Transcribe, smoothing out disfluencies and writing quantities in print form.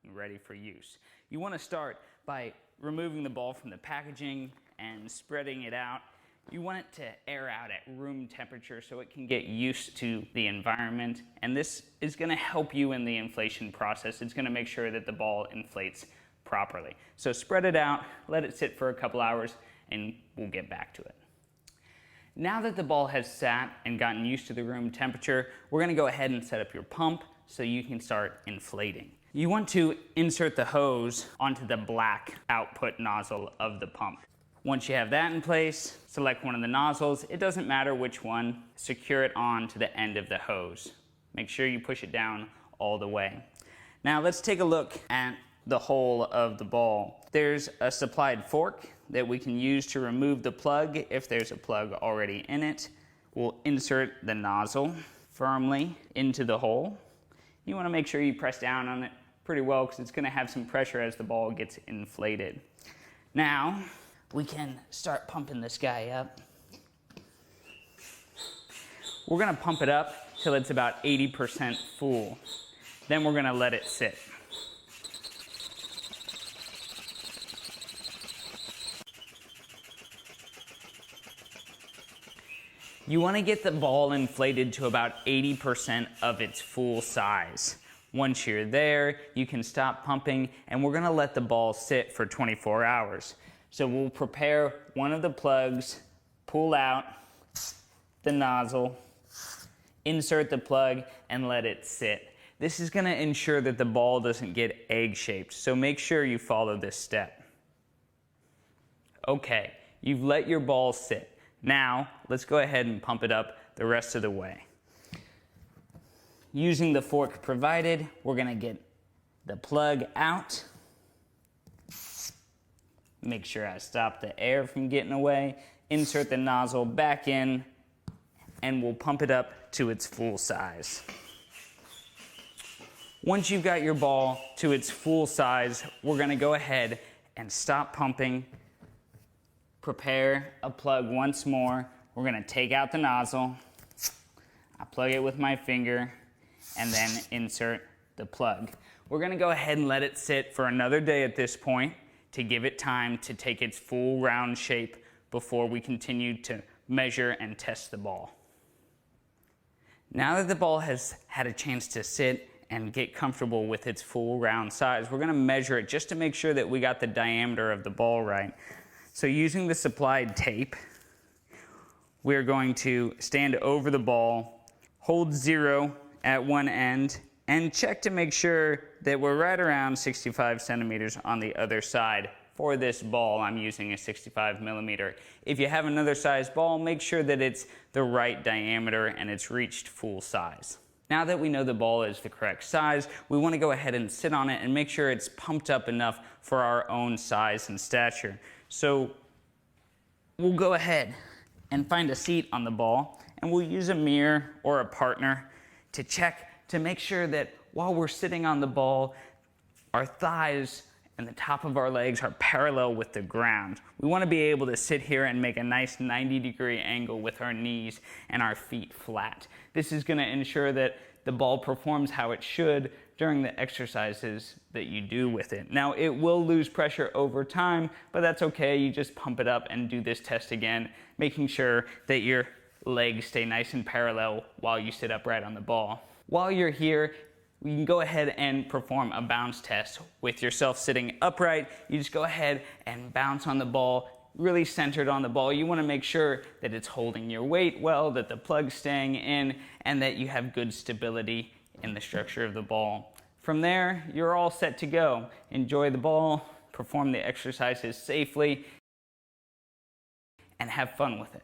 and ready for use. You want to start by removing the ball from the packaging and spreading it out. You want it to air out at room temperature so it can get used to the environment, and this is going to help you in the inflation process. It's going to make sure that the ball inflates properly. So spread it out, let it sit for a couple hours, and we'll get back to it. Now that the ball has sat and gotten used to the room temperature, we're going to go ahead and set up your pump so you can start inflating. You want to insert the hose onto the black output nozzle of the pump. Once you have that in place, select one of the nozzles. It doesn't matter which one. Secure it on to the end of the hose. Make sure you push it down all the way. Now let's take a look at the hole of the ball. There's a supplied fork that we can use to remove the plug if there's a plug already in it. We'll insert the nozzle firmly into the hole. You want to make sure you press down on it pretty well because it's going to have some pressure as the ball gets inflated. Now we can start pumping this guy up. We're going to pump it up till it's about 80% full. Then we're going to let it sit. You want to get the ball inflated to about 80% of its full size. Once you're there, you can stop pumping, and we're going to let the ball sit for 24 hours. So we'll prepare one of the plugs, pull out the nozzle, insert the plug, and let it sit. This is going to ensure that the ball doesn't get egg-shaped, so make sure you follow this step. Okay, you've let your ball sit. Now, let's go ahead and pump it up the rest of the way. Using the fork provided, we're going to get the plug out. Make sure I stop the air from getting away. Insert the nozzle back in, and we'll pump it up to its full size. Once you've got your ball to its full size, we're going to go ahead and stop pumping. Prepare a plug once more. We're going to take out the nozzle. I plug it with my finger and then insert the plug. We're going to go ahead and let it sit for another day at this point to give it time to take its full round shape before we continue to measure and test the ball. Now that the ball has had a chance to sit and get comfortable with its full round size, we're going to measure it just to make sure that we got the diameter of the ball right. So using the supplied tape, we're going to stand over the ball, hold 0 at one end, and check to make sure that we're right around 65 centimeters on the other side. For this ball, I'm using a 65 millimeter. If you have another size ball, make sure that it's the right diameter and it's reached full size. Now that we know the ball is the correct size, we want to go ahead and sit on it and make sure it's pumped up enough for our own size and stature. So we'll go ahead and find a seat on the ball, and we'll use a mirror or a partner to check to make sure that while we're sitting on the ball, our thighs and the top of our legs are parallel with the ground. We want to be able to sit here and make a nice 90-degree angle with our knees and our feet flat. This is going to ensure that the ball performs how it should during the exercises that you do with it. Now, it will lose pressure over time, but that's okay. You just pump it up and do this test again, making sure that your legs stay nice and parallel while you sit upright on the ball. While you're here, you can go ahead and perform a bounce test with yourself sitting upright. You just go ahead and bounce on the ball, really centered on the ball. You want to make sure that it's holding your weight well, that the plug's staying in, and that you have good stability in the structure of the ball. From there, you're all set to go. Enjoy the ball, perform the exercises safely, and have fun with it.